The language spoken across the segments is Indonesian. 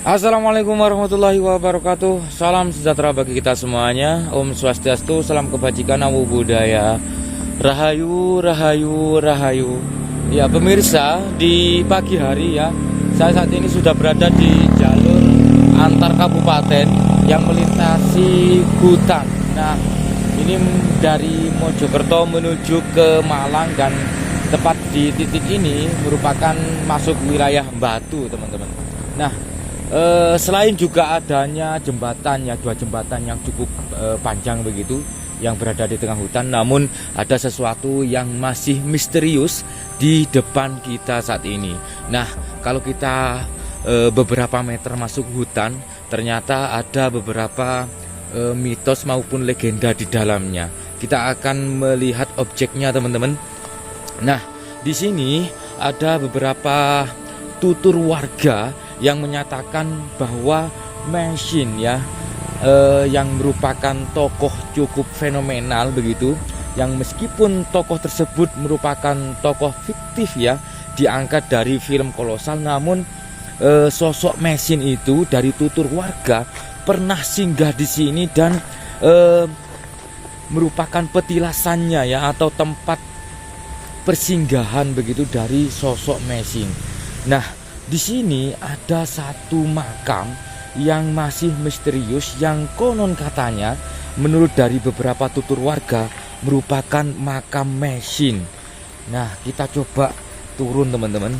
Assalamualaikum warahmatullahi wabarakatuh. Salam sejahtera bagi kita semuanya. Om Swastiastu, salam kebajikan, namo buddhaya. Rahayu, rahayu, rahayu. Ya pemirsa, di pagi hari ya, saya saat ini sudah berada di jalur antar kabupaten yang melintasi hutan. Nah, ini dari Mojokerto menuju ke Malang, dan tepat di titik ini merupakan masuk wilayah Batu, teman-teman. Nah, selain juga adanya jembatan ya, dua jembatan yang cukup panjang begitu yang berada di tengah hutan, namun ada sesuatu yang masih misterius di depan kita saat ini. Nah, kalau kita beberapa meter masuk hutan, ternyata ada beberapa mitos maupun legenda di dalamnya. Kita akan melihat objeknya, teman-teman. Nah, di sini ada beberapa tutur warga yang menyatakan bahwa Mesin ya, yang merupakan tokoh cukup fenomenal begitu, yang meskipun tokoh tersebut merupakan tokoh fiktif ya, diangkat dari film kolosal, namun sosok Mesin itu dari tutur warga pernah singgah di sini dan merupakan petilasannya ya, atau tempat persinggahan begitu dari sosok Mesin. Nah, di sini ada satu makam yang masih misterius, yang konon katanya menurut dari beberapa tutur warga merupakan makam Mesin. Nah, kita coba turun, teman-teman.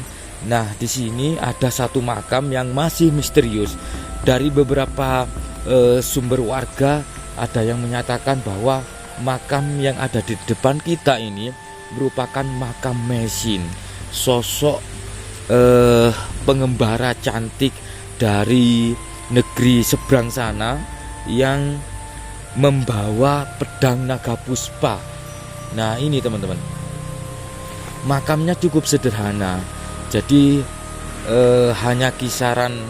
Nah, di sini ada satu makam yang masih misterius. Dari beberapa sumber warga ada yang menyatakan bahwa makam yang ada di depan kita ini merupakan makam Mesin, sosok pengembara cantik dari negeri seberang sana yang membawa pedang naga puspa. Nah, ini teman-teman, makamnya cukup sederhana, jadi hanya kisaran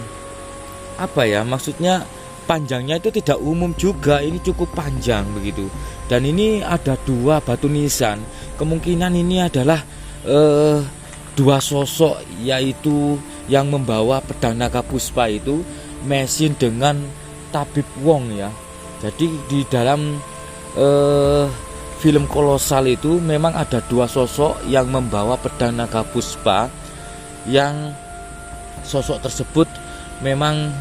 apa ya, maksudnya panjangnya itu tidak umum juga, ini cukup panjang begitu. Dan ini ada dua batu nisan, kemungkinan ini adalah dua sosok, yaitu yang membawa pedang naga puspa itu Mesin dengan Tabib Wong ya. Jadi di dalam film kolosal itu memang ada dua sosok yang membawa pedang naga puspa, yang sosok tersebut memang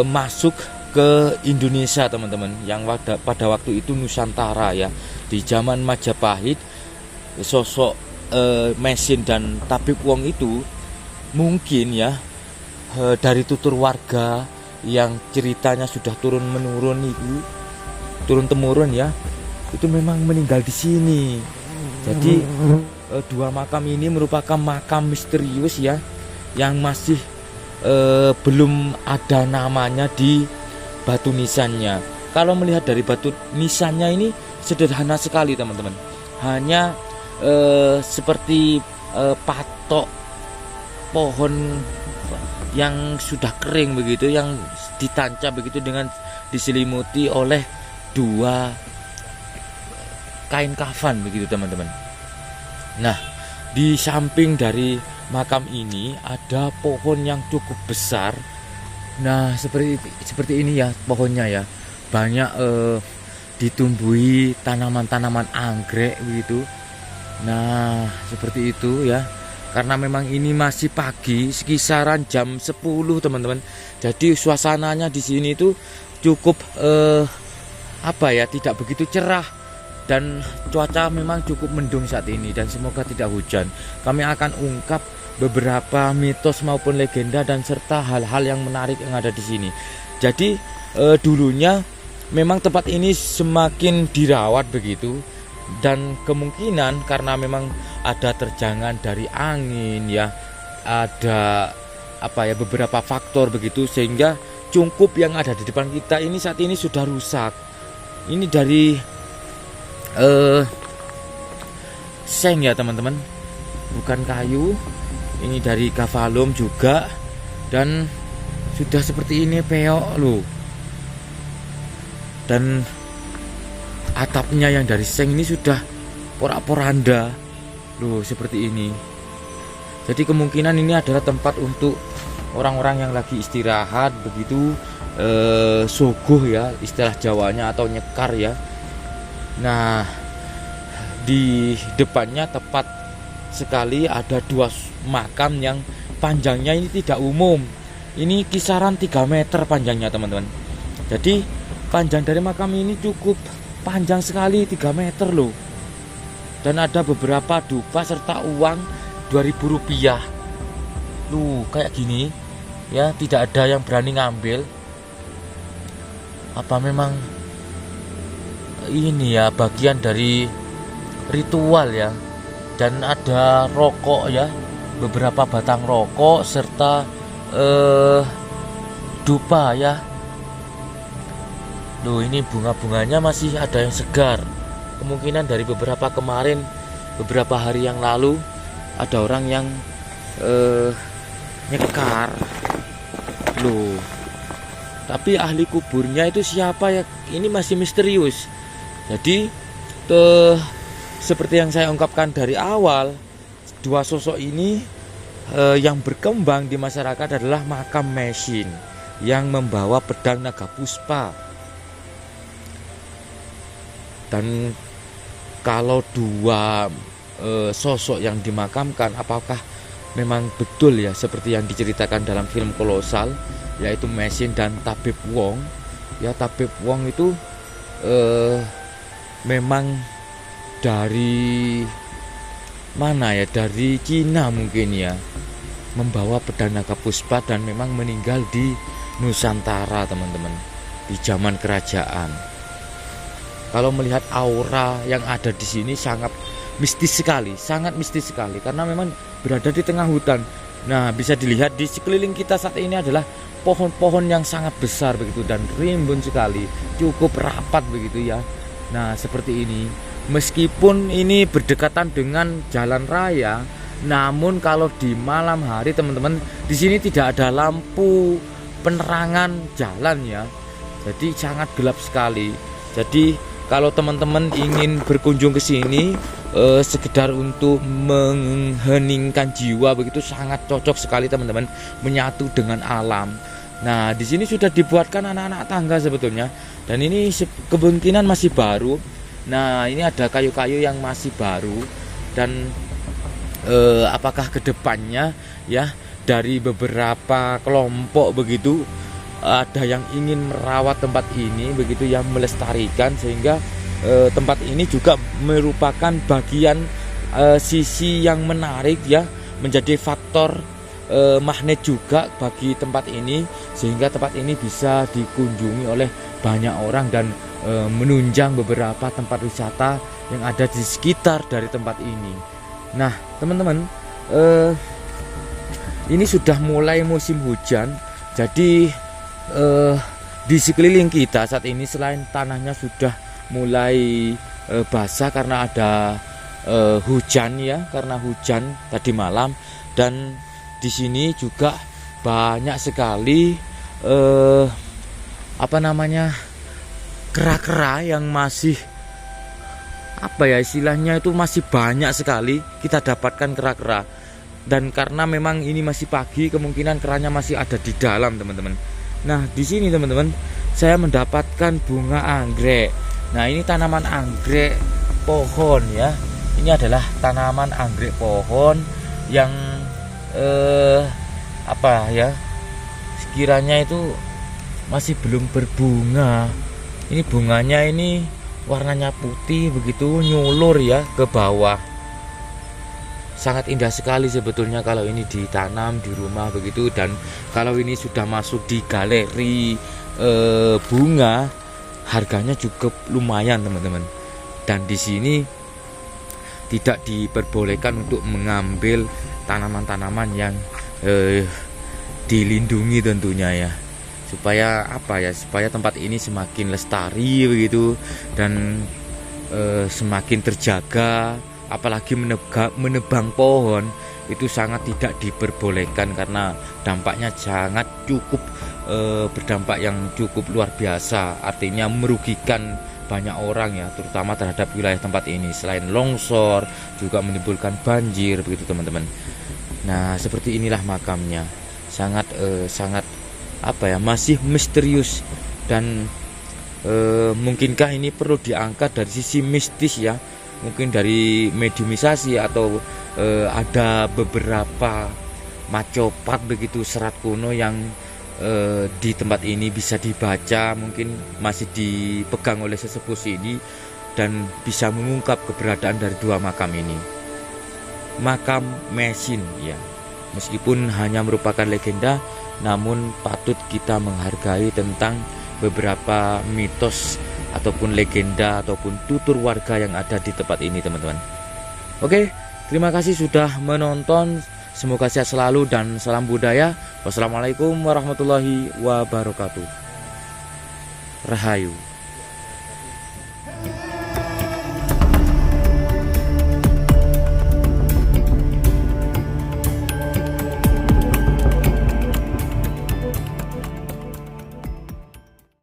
masuk ke Indonesia, teman-teman, yang pada waktu itu Nusantara ya, di zaman Majapahit. Sosok Mesin dan Tabib Wong itu mungkin ya, dari tutur warga yang ceritanya sudah turun temurun ya, itu memang meninggal di sini. Jadi dua makam ini merupakan makam misterius ya, yang masih belum ada namanya di batu nisannya. Kalau melihat dari batu nisannya ini sederhana sekali, teman-teman, hanya seperti patok pohon yang sudah kering begitu, yang ditancap begitu dengan diselimuti oleh dua kain kafan begitu, teman-teman. Nah, di samping dari makam ini ada pohon yang cukup besar. Nah, seperti ini ya pohonnya ya, banyak ditumbuhi tanaman-tanaman anggrek begitu. Nah, seperti itu ya. Karena memang ini masih pagi, sekisaran jam 10, teman-teman. Jadi suasananya di sini itu cukup tidak begitu cerah, dan cuaca memang cukup mendung saat ini, dan semoga tidak hujan. Kami akan ungkap beberapa mitos maupun legenda dan serta hal-hal yang menarik yang ada di sini. Jadi dulunya memang tempat ini semakin dirawat begitu, dan kemungkinan karena memang ada terjangan dari angin ya, ada beberapa faktor begitu, sehingga cungkup yang ada di depan kita ini saat ini sudah rusak. Ini dari seng ya, teman-teman, bukan kayu. Ini dari kavalum juga, dan sudah seperti ini peok loh. Dan atapnya yang dari seng ini sudah porak-poranda loh, seperti ini. Jadi kemungkinan ini adalah tempat untuk orang-orang yang lagi istirahat begitu, suguh ya istilah Jawanya, atau nyekar ya. Nah, di depannya tepat sekali ada 2 makam yang panjangnya ini tidak umum. Ini kisaran 3 meter panjangnya teman-teman. Jadi panjang dari makam ini cukup panjang sekali, 3 meter loh. Dan ada beberapa dupa serta uang Rp2.000. Loh, kayak gini ya, tidak ada yang berani ngambil. Apa memang ini ya bagian dari ritual ya. Dan ada rokok ya, beberapa batang rokok serta dupa ya. Loh, ini bunga-bunganya masih ada yang segar. Kemungkinan dari beberapa hari yang lalu ada orang yang nyekar. Loh, tapi ahli kuburnya itu siapa ya? Ini masih misterius. Jadi seperti yang saya ungkapkan dari awal, 2 sosok ini yang berkembang di masyarakat adalah makam mesin yang membawa pedang naga puspa. Dan kalau 2 sosok yang dimakamkan, apakah memang betul ya seperti yang diceritakan dalam film Kolosal, yaitu Mesin dan Tabib Wong ya. Tabib Wong itu memang dari mana ya, dari Cina mungkin ya, membawa pedang naga puspa dan memang meninggal di Nusantara teman-teman, di zaman kerajaan. Kalau melihat aura yang ada di sini sangat mistis sekali karena memang berada di tengah hutan. Nah, bisa dilihat di sekeliling kita saat ini adalah pohon-pohon yang sangat besar begitu dan rimbun sekali, cukup rapat begitu ya. Nah, seperti ini. Meskipun ini berdekatan dengan jalan raya, namun kalau di malam hari teman-teman, di sini tidak ada lampu penerangan jalan ya. Jadi sangat gelap sekali. Jadi kalau teman-teman ingin berkunjung ke sini sekedar untuk mengheningkan jiwa begitu, sangat cocok sekali teman-teman, menyatu dengan alam. Nah, di sini sudah dibuatkan anak-anak tangga sebetulnya, dan ini kemungkinan masih baru. Nah, ini ada kayu-kayu yang masih baru, dan apakah kedepannya ya dari beberapa kelompok begitu ada yang ingin merawat tempat ini begitu ya, melestarikan, sehingga tempat ini juga merupakan bagian sisi yang menarik ya, menjadi faktor magnet juga bagi tempat ini, sehingga tempat ini bisa dikunjungi oleh banyak orang dan menunjang beberapa tempat wisata yang ada di sekitar dari tempat ini. Nah, teman-teman, ini sudah mulai musim hujan, jadi di sekeliling kita saat ini selain tanahnya sudah mulai basah karena ada hujan ya, karena hujan tadi malam, dan di sini juga banyak sekali kera-kera yang masih istilahnya itu masih banyak sekali kita dapatkan kera-kera. Dan karena memang ini masih pagi, kemungkinan keranya masih ada di dalam teman-teman. Nah, di sini teman-teman saya mendapatkan bunga anggrek. Nah, ini tanaman anggrek pohon ya. Ini adalah tanaman anggrek pohon yang sekiranya itu masih belum berbunga. Ini bunganya ini warnanya putih begitu, nyulur ya ke bawah. Sangat indah sekali sebetulnya kalau ini ditanam di rumah begitu. Dan kalau ini sudah masuk di galeri bunga, harganya cukup lumayan teman-teman. Dan di sini tidak diperbolehkan untuk mengambil tanaman-tanaman yang dilindungi tentunya ya, supaya supaya tempat ini semakin lestari begitu dan semakin terjaga. Apalagi menebang pohon itu sangat tidak diperbolehkan karena dampaknya sangat berdampak yang cukup luar biasa, artinya merugikan banyak orang ya, terutama terhadap wilayah tempat ini. Selain longsor juga menimbulkan banjir begitu teman-teman. Nah, seperti inilah makamnya. sangat apa ya, masih misterius. Dan mungkinkah ini perlu diangkat dari sisi mistis ya, mungkin dari mediumisasi, atau ada beberapa macopat begitu, serat kuno yang di tempat ini bisa dibaca, mungkin masih dipegang oleh sesepuh sini, dan bisa mengungkap keberadaan dari dua makam ini. Makam Mesin ya, meskipun hanya merupakan legenda, namun patut kita menghargai tentang beberapa mitos ataupun legenda ataupun tutur warga yang ada di tempat ini, teman-teman. Oke, terima kasih sudah menonton. Semoga sehat selalu dan salam budaya. Wassalamualaikum warahmatullahi wabarakatuh. Rahayu.